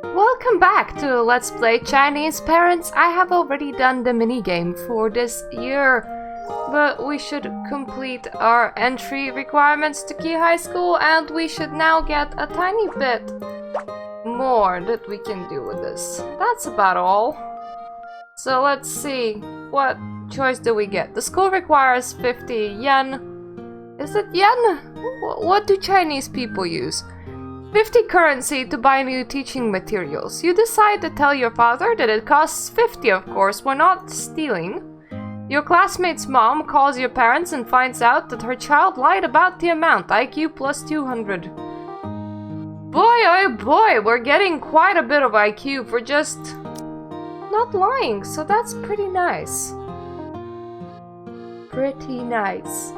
Welcome back to Let's Play Chinese Parents. I have already done the minigame for this year, but we should complete our entry requirements to Key High School, and we should now get a tiny bit more that we can do with this. That's about all. So let's see, what choice do we get? The school requires 50 yen. Is it yen? What do Chinese people use? 50 currency to buy new teaching materials. You decide to tell your father that it costs 50, of course, we're not stealing. Your classmate's mom calls your parents and finds out that her child lied about the amount, IQ plus 200. Boy, oh boy, we're getting quite a bit of IQ for just not lying, so that's pretty nice. Pretty nice.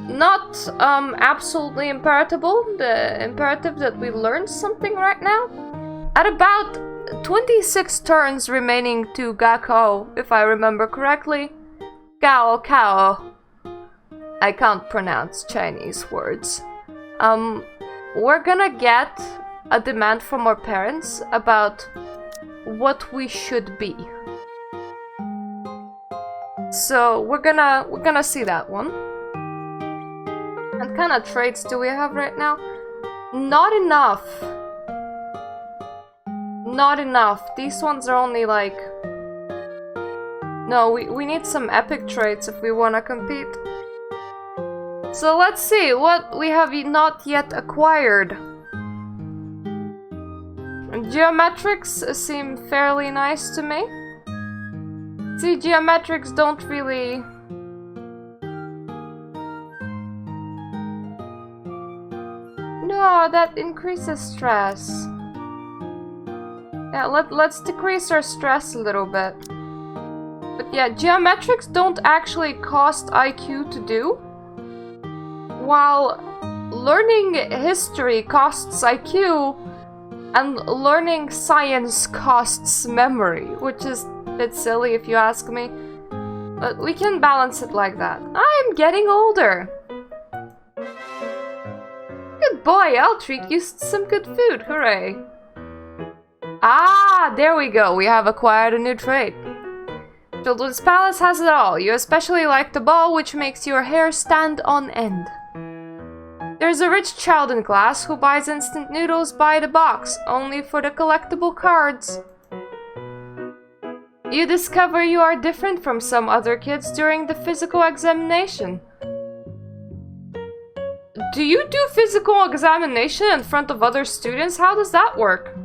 Not absolutely imperative that we learn something right now. At about 26 turns remaining to Gaokao, if I remember correctly. Gaokao. I can't pronounce Chinese words. We're gonna get a demand from our parents about what we should be. So we're gonna see that one. What kind of traits do we have right now? Not enough. Not enough. These ones are only like... No, we need some epic traits if we want to compete. So let's see what we have not yet acquired. Geometrics seem fairly nice to me. See, geometrics don't really... No, that increases stress. Yeah, let's decrease our stress a little bit. But yeah, geometrics don't actually cost IQ to do, while learning history costs IQ, and learning science costs memory, which is a bit silly if you ask me. But we can balance it like that. I'm getting older! Good boy, I'll treat you some good food, hooray! Ah, there we go, we have acquired a new trait. Children's Palace has it all. You especially like the ball, which makes your hair stand on end. There's a rich child in class who buys instant noodles by the box, only for the collectible cards. You discover you are different from some other kids during the physical examination. Do you do physical examination in front of other students? How does that work?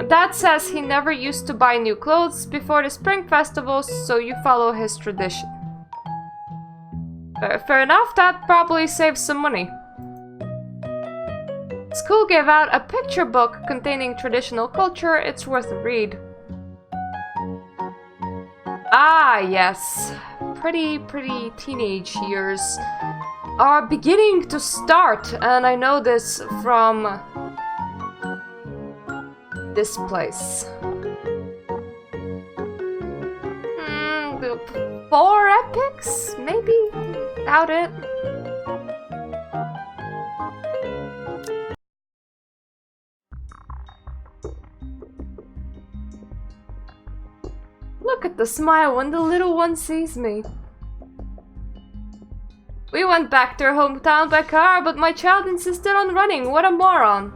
Dad says he never used to buy new clothes before the spring festivals, so you follow his tradition. Fair enough, that probably saves some money. School gave out a picture book containing traditional culture. It's worth a read. Ah, yes. Pretty teenage years are beginning to start, and I know this from this place. 4 epics? Maybe? Doubt it. Look at the smile when the little one sees me. We went back to our hometown by car, but my child insisted on running. What a moron.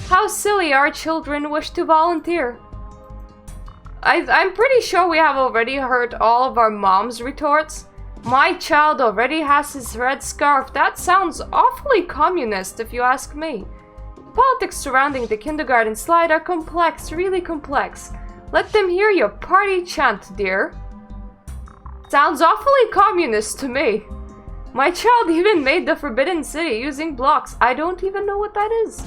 How silly our children wish to volunteer. I'm pretty sure we have already heard all of our mom's retorts. My child already has his red scarf. That sounds awfully communist if you ask me. The politics surrounding the kindergarten slide are complex, really complex. Let them hear your party chant, dear. Sounds awfully communist to me. My child even made the Forbidden City using blocks. I don't even know what that is.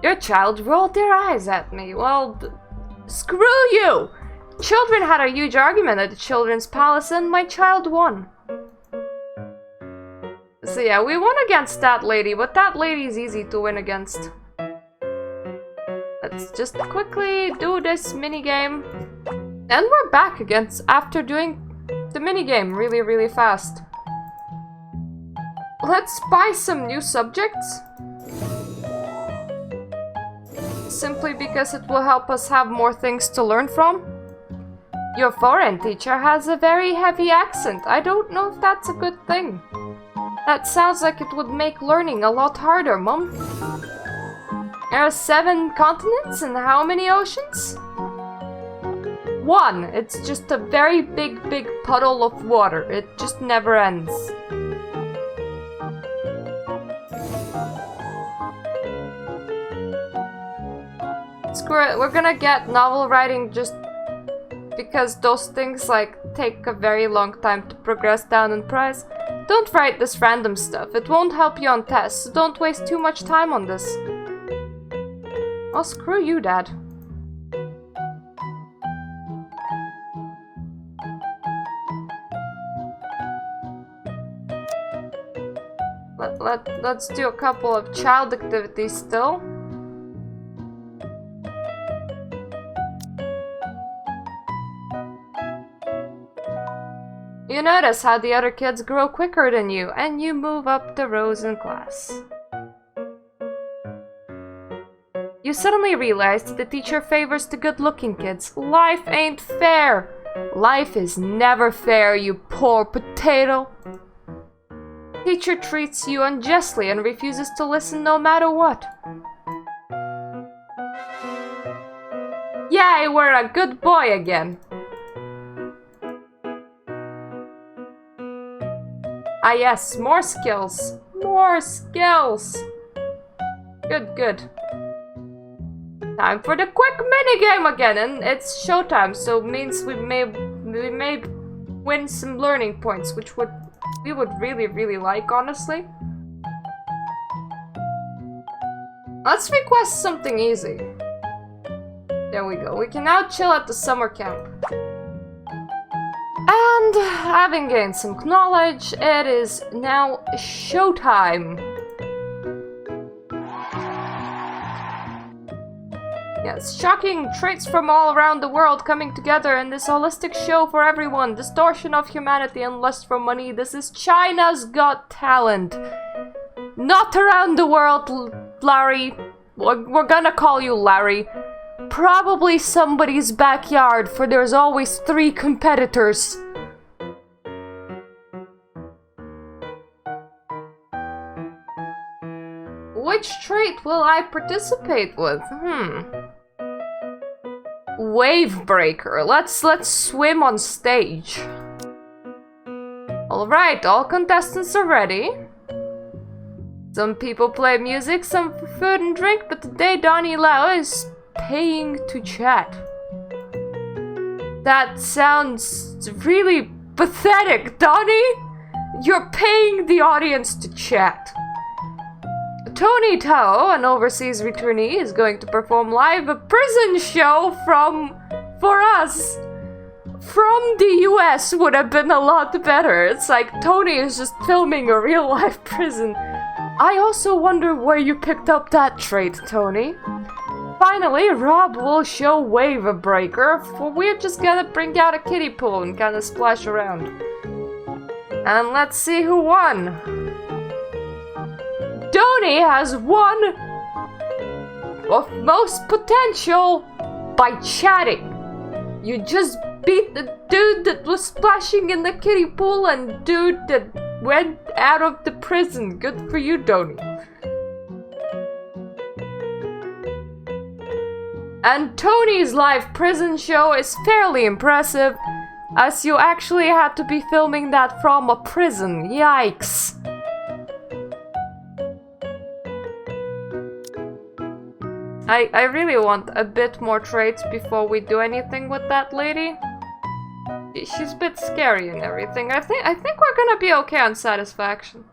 Your child rolled their eyes at me. Well, screw you! Children had a huge argument at the Children's Palace and my child won. So yeah, we won against that lady, but that lady is easy to win against. Let's just quickly do this minigame. And we're back against after doing the minigame really fast. Let's buy some new subjects. simply because it will help us have more things to learn from. Your foreign teacher has a very heavy accent. I don't know if that's a good thing. That sounds like it would make learning a lot harder, Mom. There are 7 continents and how many oceans? 1. It's just a very big puddle of water. It just never ends. Screw it, we're gonna get novel writing just because those things like take a very long time to progress down in price. Don't write this random stuff, it won't help you on tests, so don't waste too much time on this. Oh, screw you, Dad. Let's do a couple of child activities still. You notice how the other kids grow quicker than you, and you move up the rows in class. You suddenly realize that the teacher favors the good-looking kids. Life ain't fair! Life is never fair, you poor potato! Teacher treats you unjustly and refuses to listen no matter what. Yay, we're a good boy again! Ah yes, more skills! More skills! Good. Time for the quick minigame again, and it's showtime, so it means we may win some learning points, which we would really like, honestly. Let's request something easy. There we go. We can now chill at the summer camp. And having gained some knowledge, it is now showtime. Yes, shocking traits from all around the world coming together in this holistic show for everyone. Distortion of humanity and lust for money. This is China's Got Talent. Not around the world, Larry. We're gonna call you Larry. Probably somebody's backyard, for there's always 3 competitors. Which trait will I participate with? Wave breaker. Let's swim on stage. Alright, all contestants are ready. Some people play music, some for food and drink, but today Donnie Lau is paying to chat. That sounds really pathetic, Donnie! You're paying the audience to chat. Tony Tao, an overseas returnee, is going to perform live a prison show for us. From the US would have been a lot better. It's like Tony is just filming a real life prison. I also wonder where you picked up that trait, Tony. Finally, Rob will show Wave Breaker, for we're just gonna bring out a kiddie pool and kinda splash around. And let's see who won. Tony has won of most potential by chatting. You just beat the dude that was splashing in the kiddie pool and dude that went out of the prison. Good for you, Tony. And Tony's live prison show is fairly impressive, as you actually had to be filming that from a prison. Yikes. I really want a bit more traits before we do anything with that lady. She's a bit scary and everything. I think we're gonna be okay on satisfaction.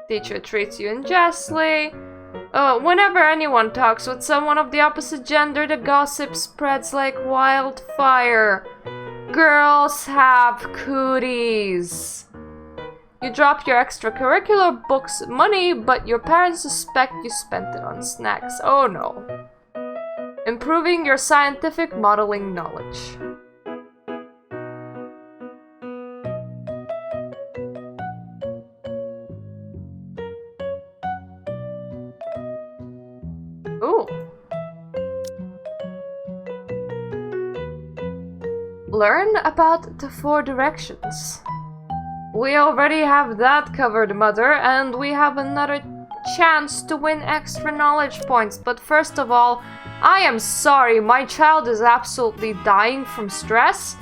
Teacher treats you unjustly. Whenever anyone talks with someone of the opposite gender, the gossip spreads like wildfire. Girls have cooties. You drop your extracurricular books money, but your parents suspect you spent it on snacks. Oh no. Improving your scientific modeling knowledge. learn about the 4 directions. We already have that covered, Mother, and we have another chance to win extra knowledge points. But first of all, I am sorry, my child is absolutely dying from stress.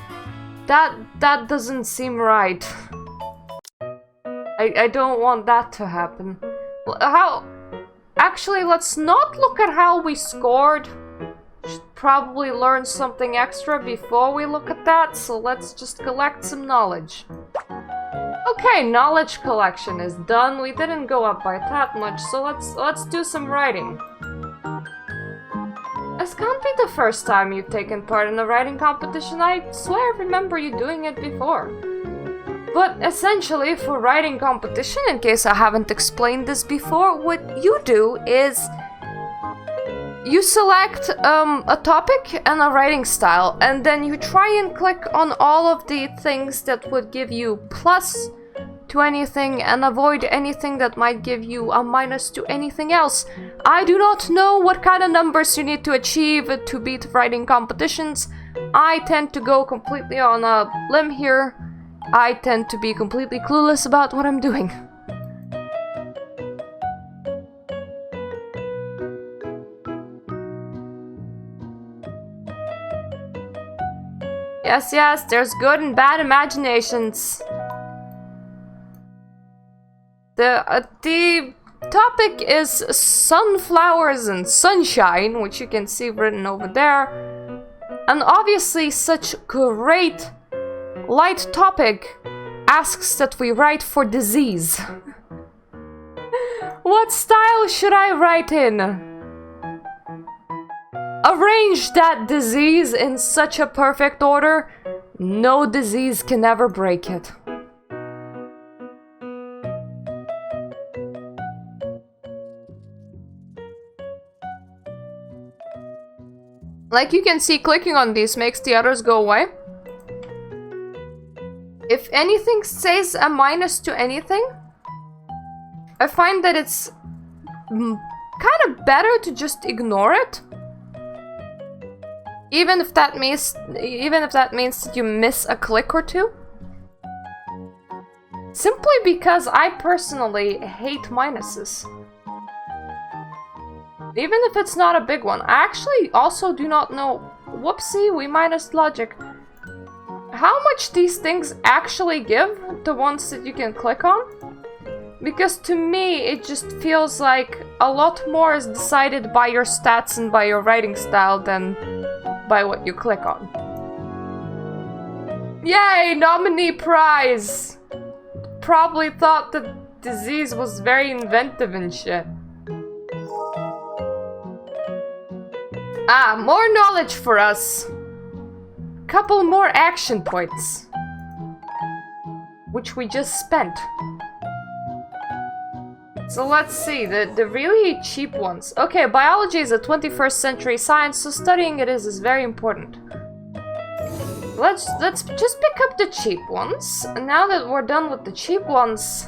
That doesn't seem right. I don't want that to happen. Actually, let's not look at how we scored. Should probably learn something extra before we look at that, so let's just collect some knowledge. Okay, knowledge collection is done. We didn't go up by that much, so let's do some writing. This can't be the first time you've taken part in a writing competition. I swear I remember you doing it before. But essentially, for writing competition, in case I haven't explained this before, what you do is you select a topic and a writing style, and then you try and click on all of the things that would give you plus to anything and avoid anything that might give you a minus to anything else. I do not know what kind of numbers you need to achieve to beat writing competitions. I tend to go completely on a limb here. I tend to be completely clueless about what I'm doing. Yes, there's good and bad imaginations. The topic is sunflowers and sunshine, which you can see written over there. And obviously such great light topic asks that we write for disease. What style should I write in? Arrange that disease in such a perfect order, no disease can ever break it. Like you can see, clicking on these makes the others go away. If anything says a minus to anything, I find that it's kind of better to just ignore it. Even if that means that you miss a click or two. Simply because I personally hate minuses. Even if it's not a big one. I actually also do not know. Whoopsie, we minus logic. How much these things actually give, the ones that you can click on? Because to me, it just feels like a lot more is decided by your stats and by your writing style than by what you click on. Yay, nominee prize! Probably thought the disease was very inventive and shit. Ah, more knowledge for us. Couple more action points. Which we just spent. So let's see, the really cheap ones. Okay, biology is a 21st century science, so studying it is very important. Let's just pick up the cheap ones. And now that we're done with the cheap ones,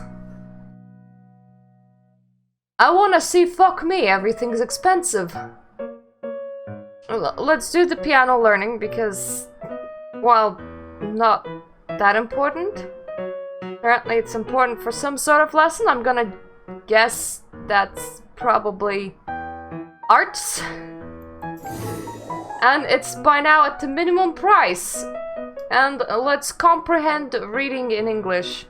I wanna see fuck me, everything's expensive. Let's do the piano learning because, well, not that important. Apparently it's important for some sort of lesson. I'm gonna guess that's probably arts. And it's by now at the minimum price. And let's comprehend reading in English.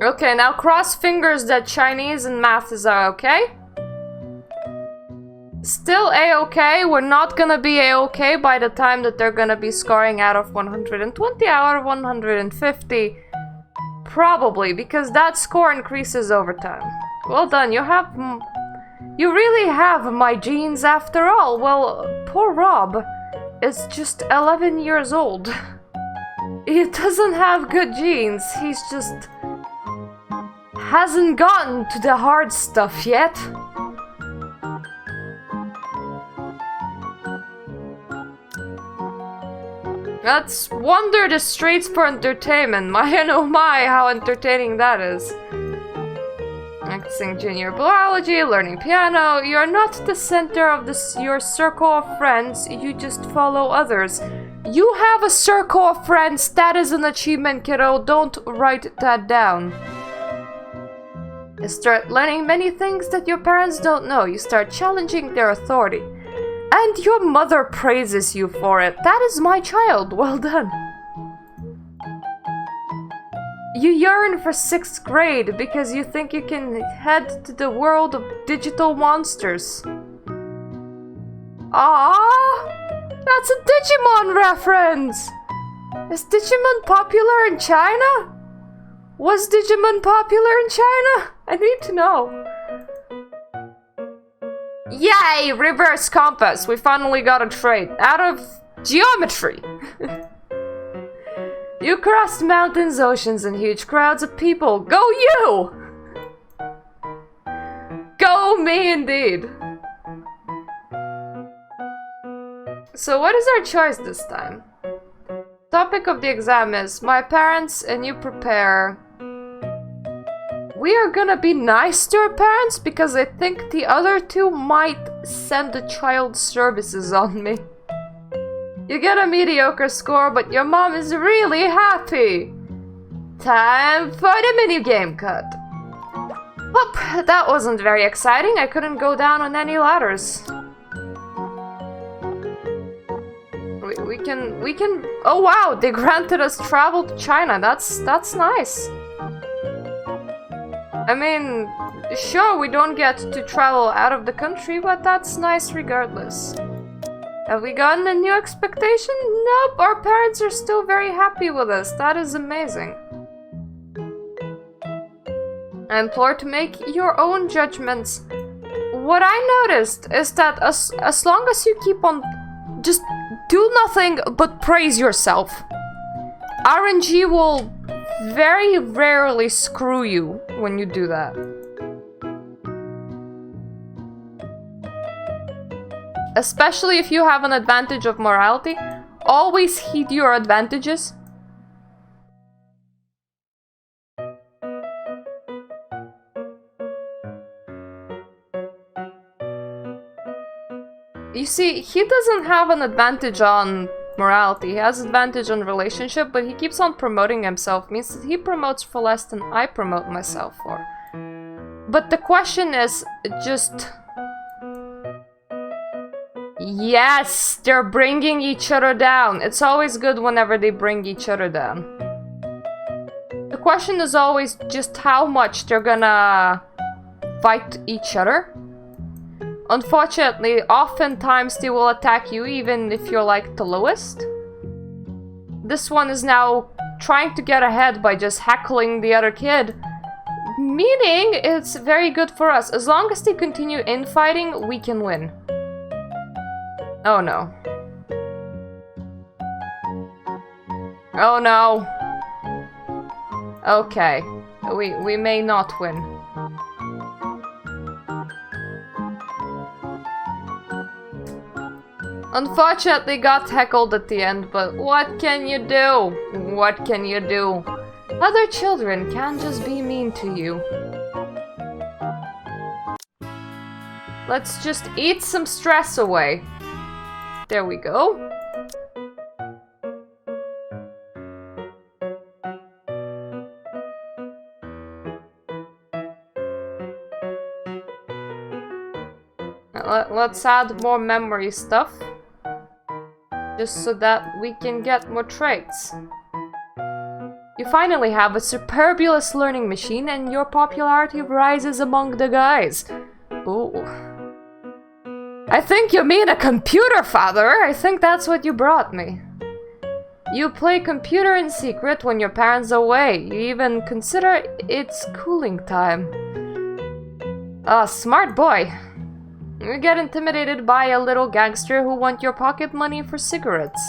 Okay, now cross fingers that Chinese and maths are okay. Still A-okay, we're not gonna be A-okay by the time that they're gonna be scoring out of 120 out of 150. Probably, because that score increases over time. Well done, you really have my genes after all. Well, poor Rob is just 11 years old. He doesn't have good genes, he's just hasn't gotten to the hard stuff yet. Let's wander the streets for entertainment. My, oh my, how entertaining that is. Practicing junior biology, learning piano. You're not the center of your circle of friends, you just follow others. You have a circle of friends, that is an achievement, kiddo. Don't write that down. You start learning many things that your parents don't know. You start challenging their authority. And your mother praises you for it. That is my child. Well done. You yearn for 6th grade because you think you can head to the world of digital monsters. Ah, that's a Digimon reference! Is Digimon popular in China? Was Digimon popular in China? I need to know. Yay! Reverse compass! We finally got a trait. Out of geometry! You crossed mountains, oceans, and huge crowds of people. Go you! Go me indeed! So what is our choice this time? Topic of the exam is my parents and you prepare. We are gonna be nice to our parents because I think the other two might send the child services on me. You get a mediocre score, but your mom is really happy. Time for the minigame cut. Well, that wasn't very exciting. I couldn't go down on any ladders. We can. Oh wow! They granted us travel to China. That's nice. I mean, sure, we don't get to travel out of the country, but that's nice regardless. Have we gotten a new expectation? Nope, our parents are still very happy with us. That is amazing. I implore to make your own judgments. What I noticed is that as long as you keep on... just do nothing but praise yourself, RNG will very rarely screw you when you do that. Especially if you have an advantage of morality, always heed your advantages. You see, he doesn't have an advantage on morality, he has advantage on relationship, but he keeps on promoting himself, means that he promotes for less than I promote myself for. But the question is just... Yes, they're bringing each other down. It's always good whenever they bring each other down. The question is always just how much they're gonna fight each other. Unfortunately, oftentimes they will attack you even if you're like the lowest. This one is now trying to get ahead by just heckling the other kid. Meaning, it's very good for us. As long as they continue infighting, we can win. Oh no. Oh no. Okay. We may not win. Unfortunately got heckled at the end, but what can you do? What can you do? Other children can't just be mean to you. Let's just eat some stress away. There we go. Let's add more memory stuff. Just so that we can get more traits. You finally have a superbulous learning machine and your popularity rises among the guys. Ooh. I think you mean a computer, father. I think that's what you brought me. You play computer in secret when your parents are away. You even consider it's cooling time. Ah, smart boy. You get intimidated by a little gangster who want your pocket money for cigarettes.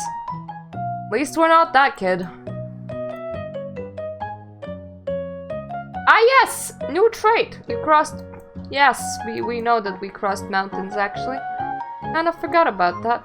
At least we're not that kid. Ah yes! New trait! You crossed... Yes, we know that we crossed mountains actually. Kinda forgot about that.